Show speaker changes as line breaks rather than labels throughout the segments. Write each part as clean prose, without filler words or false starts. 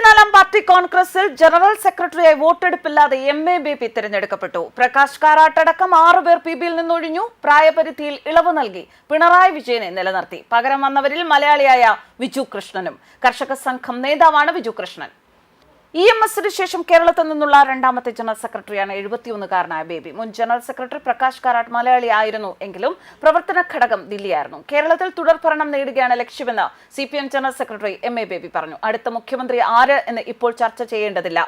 ഇരുപത്തിനാലാം പാർട്ടി കോൺഗ്രസിൽ ജനറൽ സെക്രട്ടറിയായി വോട്ടെടുപ്പില്ലാതെ എം.എ. ബേബി തിരഞ്ഞെടുക്കപ്പെട്ടു. പ്രകാശ് കാരാട്ടടക്കം 6 പേർ PBയിൽ നിന്നൊഴിഞ്ഞു. പ്രായപരിധിയിൽ ഇളവ് നൽകി പിണറായി വിജയനെ നിലനിർത്തി. പകരം വന്നവരിൽ മലയാളിയായ വിജു കൃഷ്ണനും. കർഷക സംഘം നേതാവാണ് വിജു കൃഷ്ണൻ. EMSന് ശേഷം കേരളത്തിൽ നിന്നുള്ള രണ്ടാമത്തെ ജനറൽ സെക്രട്ടറിയാണ് 71-കാരനായ ബേബി. മുൻ ജനറൽ സെക്രട്ടറി പ്രകാശ് കാരാട്ട് മലയാളി ആയിരുന്നു എങ്കിലും പ്രവർത്തന ഘടകം ദില്ലിയായിരുന്നു. കേരളത്തിൽ തുടർഭരണം നേടുകയാണ് ലക്ഷ്യമെന്ന് CPM general secretary M.A. Baby പറഞ്ഞു. അടുത്ത മുഖ്യമന്ത്രി ആര് എന്ന് ഇപ്പോൾ ചർച്ച ചെയ്യേണ്ടതില്ല.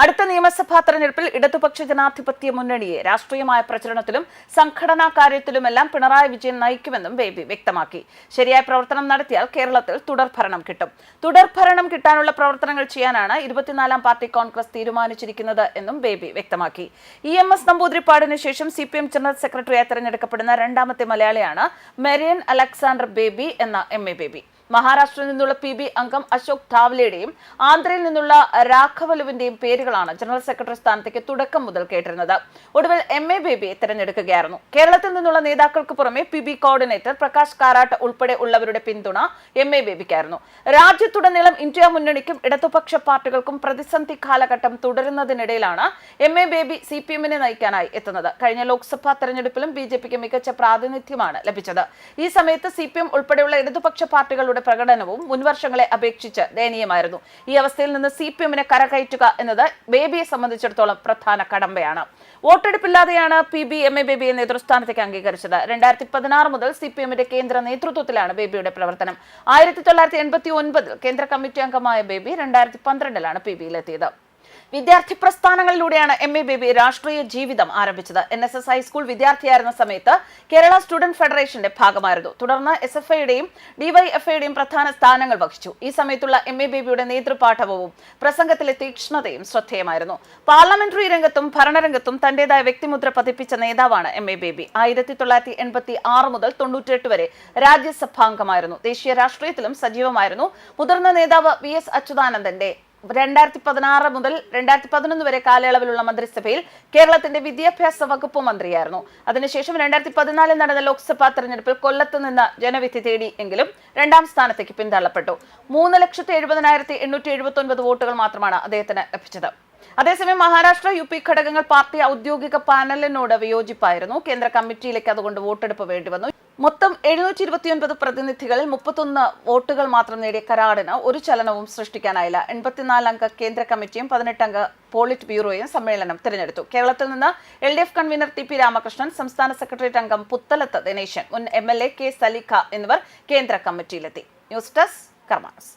അടുത്ത നിയമസഭാ തെരഞ്ഞെടുപ്പിൽ ഇടതുപക്ഷ ജനാധിപത്യ മുന്നണിയെ രാഷ്ട്രീയമായ പ്രചരണത്തിലും സംഘടനാ കാര്യത്തിലുമെല്ലാം പിണറായി വിജയൻ നയിക്കുമെന്നും ബേബി വ്യക്തമാക്കി. ശരിയായ പ്രവർത്തനം നടത്തിയാൽ കേരളത്തിൽ തുടർഭരണം കിട്ടും. തുടർഭരണം കിട്ടാനുള്ള പ്രവർത്തനങ്ങൾ ചെയ്യാനാണ് 24-ാം പാർട്ടി കോൺഗ്രസ് തീരുമാനിച്ചിരിക്കുന്നത് എന്നും ബേബി വ്യക്തമാക്കി. EMS നമ്പൂതിരിപ്പാടിന് ശേഷം CPM ജനറൽ സെക്രട്ടറിയായി തെരഞ്ഞെടുക്കപ്പെടുന്ന രണ്ടാമത്തെ മലയാളിയാണ് മെറിയൻ അലക്സാണ്ടർ ബേബി എന്ന M.A. ബേബി. മഹാരാഷ്ട്രയിൽ നിന്നുള്ള PB അംഗം അശോക് ധാവ്ലെയുടെയും ആന്ധ്രയിൽ നിന്നുള്ള രാഘവലുവിന്റെയും പേരുകളാണ് ജനറൽ സെക്രട്ടറി സ്ഥാനത്തേക്ക് തുടക്കം മുതൽ കേട്ടിരുന്നത്. ഒടുവിൽ M.A. ബേബിയെ തെരഞ്ഞെടുക്കുകയായിരുന്നു. കേരളത്തിൽ നിന്നുള്ള നേതാക്കൾക്ക് പുറമെ PB കോർഡിനേറ്റർ പ്രകാശ് കാരാട്ട് ഉൾപ്പെടെ ഉള്ളവരുടെ പിന്തുണ M.A. ബേബിക്കായിരുന്നു. രാജ്യത്തുടനീളം ഇന്ത്യ മുന്നണിക്കും ഇടതുപക്ഷ പാർട്ടികൾക്കും പ്രതിസന്ധി കാലഘട്ടം തുടരുന്നതിനിടയിലാണ് M.A. ബേബി CPMനെ നയിക്കാനായി എത്തുന്നത്. കഴിഞ്ഞ ലോക്സഭാ തെരഞ്ഞെടുപ്പിലും BJPക്ക് മികച്ച പ്രാതിനിധ്യമാണ് ലഭിച്ചത്. ഈ സമയത്ത് CPM ഉൾപ്പെടെയുള്ള ഇടതുപക്ഷ പാർട്ടികളുടെ പ്രകടനവും മുൻവർഷങ്ങളെ അപേക്ഷിച്ച് ദയനീയമായിരുന്നു. ഈ അവസ്ഥയിൽ നിന്ന് CPMനെ കരകയറ്റുക എന്നത് ബേബിയെ സംബന്ധിച്ചിടത്തോളം പ്രധാന കടമ്പയാണ്. വോട്ടെടുപ്പില്ലാതെയാണ് PB M.A. ബേബിയെ നേതൃസ്ഥാനത്തേക്ക് അംഗീകരിച്ചത്. 2016 മുതൽ CPMന്റെ കേന്ദ്ര നേതൃത്വത്തിലാണ് ബേബിയുടെ പ്രവർത്തനം. 1989 കേന്ദ്ര കമ്മിറ്റി അംഗമായ ബേബി 2012 PBയിലെത്തിയത്. വിദ്യാർത്ഥി പ്രസ്ഥാനങ്ങളിലൂടെയാണ് M.A. ബേബി രാഷ്ട്രീയ ജീവിതം ആരംഭിച്ചത്. NSS ഹൈസ്കൂൾ വിദ്യാർത്ഥിയായിരുന്ന സമയത്ത് കേരള സ്റ്റുഡന്റ് ഫെഡറേഷന്റെ ഭാഗമായിരുന്നു. തുടർന്ന് SFIയുടെയും DYFIയുടെയും പ്രധാന സ്ഥാനങ്ങൾ വഹിച്ചു. ഈ സമയത്തുള്ള M.A. ബേബിയുടെ നേതൃപാഠവും പ്രസംഗത്തിലെ തീക്ഷ്ണതയും ശ്രദ്ധേയമായിരുന്നു. പാർലമെന്ററി രംഗത്തും ഭരണരംഗത്തും തന്റേതായ വ്യക്തിമുദ്ര പതിപ്പിച്ച നേതാവാണ് M.A. ബേബി. 1986 മുതൽ 98 വരെ രാജ്യസഭാംഗമായിരുന്നു. ദേശീയ രാഷ്ട്രീയത്തിലും സജീവമായിരുന്നു. മുതിർന്ന നേതാവ് VS അച്യുതാനന്ദന്റെ 2016 മുതൽ 2011 വരെ കാലയളവിലുള്ള മന്ത്രിസഭയിൽ കേരളത്തിന്റെ വിദ്യാഭ്യാസ വകുപ്പ് മന്ത്രിയായിരുന്നു. അതിനുശേഷം 2014 നടന്ന ലോക്സഭാ തെരഞ്ഞെടുപ്പിൽ കൊല്ലത്ത് നിന്ന് ജനവിധി തേടി എങ്കിലും രണ്ടാം സ്ഥാനത്തേക്ക് പിന്തള്ളപ്പെട്ടു. 3,70,879 വോട്ടുകൾ മാത്രമാണ് അദ്ദേഹത്തിന് ലഭിച്ചത്. അതേസമയം മഹാരാഷ്ട്ര UP ഘടകങ്ങൾ പാർട്ടി ഔദ്യോഗിക പാനലിനോട് വിയോജിപ്പായിരുന്നു. കേന്ദ്ര കമ്മിറ്റിയിലേക്ക് അതുകൊണ്ട് വോട്ടെടുപ്പ് വേണ്ടിവന്നു. മൊത്തം 729 പ്രതിനിധികളിൽ 31 വോട്ടുകൾ മാത്രം നേടിയ കരാടിന് ഒരു ചലനവും സൃഷ്ടിക്കാനായില്ല. 84-അംഗ കേന്ദ്ര കമ്മിറ്റിയും 18-അംഗ പോളിറ്റ് ബ്യൂറോയും സമ്മേളനം തിരഞ്ഞെടുത്തു. കേരളത്തിൽ നിന്ന് LDF കൺവീനർ TP രാമകൃഷ്ണൻ, സംസ്ഥാന സെക്രട്ടേറിയറ്റ് അംഗം പുത്തലത്ത് ദിനേശൻ, മുൻ MLA K. സലിഖ എന്നിവർ കേന്ദ്ര കമ്മിറ്റിയിലെത്തി. News desk കർമാനസ്.